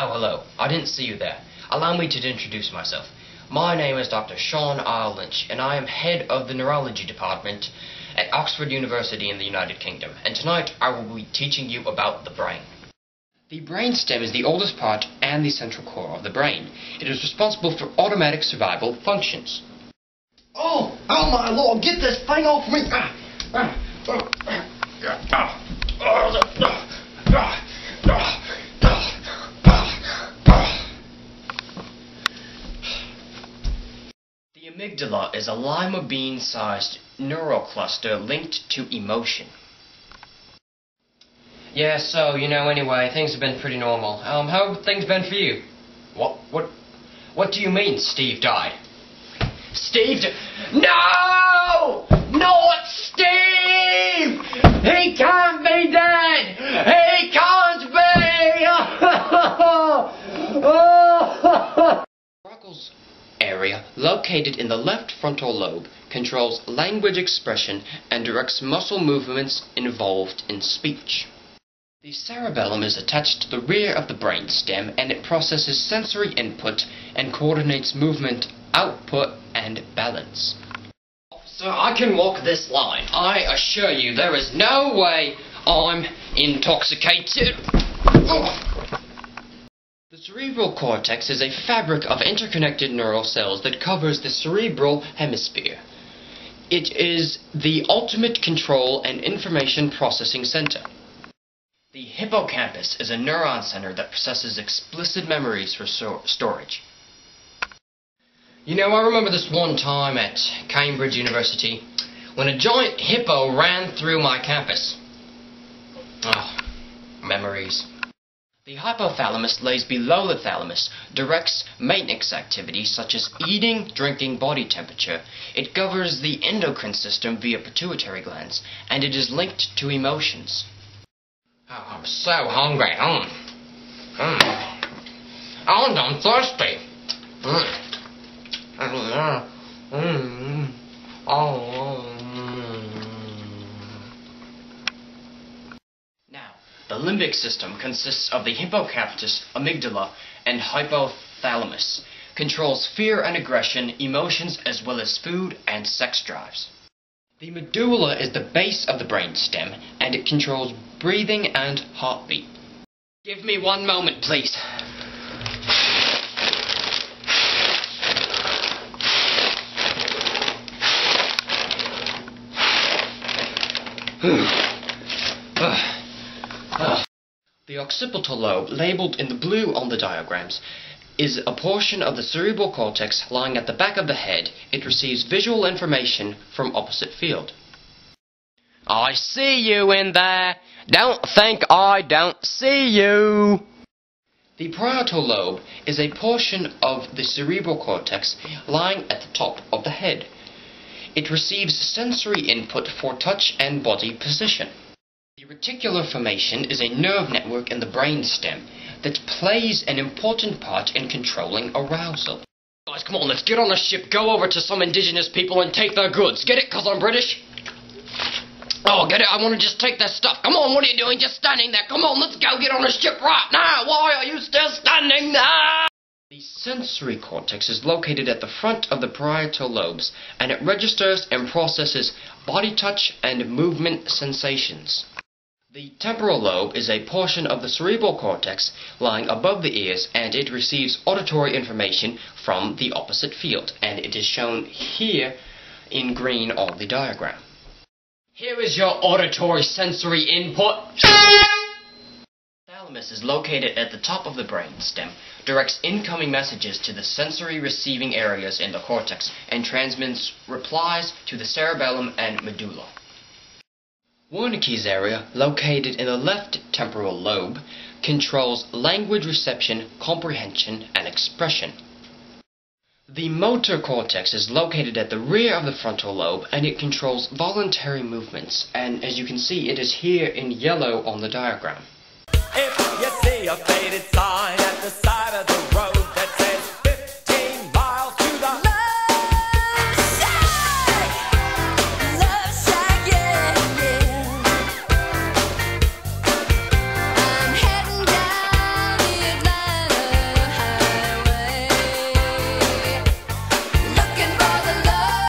Oh, hello. I didn't see you there. Allow me to introduce myself. My name is Dr. Sean R. Lynch, and I am head of the neurology department at Oxford University in the United Kingdom. And tonight I will be teaching you about the brain. The brainstem is the oldest part and the central core of the brain. It is responsible for automatic survival functions. Oh my lord, get this thing off me! The amygdala is a lima bean-sized neural cluster linked to emotion. Yeah, so, anyway, things have been pretty normal. How have things been for you? What do you mean Steve died? No! Not Steve! He can't be dead! He can't be! Ruggles area, located in the left frontal lobe, controls language expression and directs muscle movements involved in speech. The cerebellum is attached to the rear of the brainstem, and it processes sensory input and coordinates movement, output, and balance. Officer, I can walk this line. I assure you there is no way I'm intoxicated. The cerebral cortex is a fabric of interconnected neural cells that covers the cerebral hemisphere. It is the ultimate control and information processing center. The hippocampus is a neuron center that processes explicit memories for storage. I remember this one time at Cambridge University when a giant hippo ran through my campus. Memories. The hypothalamus lays below the thalamus, directs maintenance activities such as eating, drinking, body temperature. It governs the endocrine system via pituitary glands, and it is linked to emotions. Oh, I'm so hungry. I'm thirsty. Now, the limbic system consists of the hippocampus, amygdala, and hypothalamus. Controls fear and aggression, emotions, as well as food and sex drives. The medulla is the base of the brainstem, and it controls breathing and heartbeat. Give me 1 moment, please. The occipital lobe, labeled in the blue on the diagrams, is a portion of the cerebral cortex lying at the back of the head. It receives visual information from opposite field. I see you in there. Don't think I don't see you. The parietal lobe is a portion of the cerebral cortex lying at the top of the head. It receives sensory input for touch and body position. The reticular formation is a nerve network in the brainstem that plays an important part in controlling arousal. Guys, come on, let's get on a ship, go over to some indigenous people and take their goods. Get it, 'cause I'm British? Oh, get it? I want to just take their stuff. Come on, what are you doing? Just standing there. Come on, let's go get on a ship right now. Why are you still standing there? The sensory cortex is located at the front of the parietal lobes, and it registers and processes body touch and movement sensations. The temporal lobe is a portion of the cerebral cortex lying above the ears, and it receives auditory information from the opposite field, and it is shown here in green on the diagram. Here is your auditory sensory input. Thalamus is located at the top of the brainstem, directs incoming messages to the sensory receiving areas in the cortex, and transmits replies to the cerebellum and medulla. Wernicke's area, located in the left temporal lobe, controls language reception, comprehension, and expression. The motor cortex is located at the rear of the frontal lobe, and it controls voluntary movements, and as you can see, it is here in yellow on the diagram. If you see a faded sign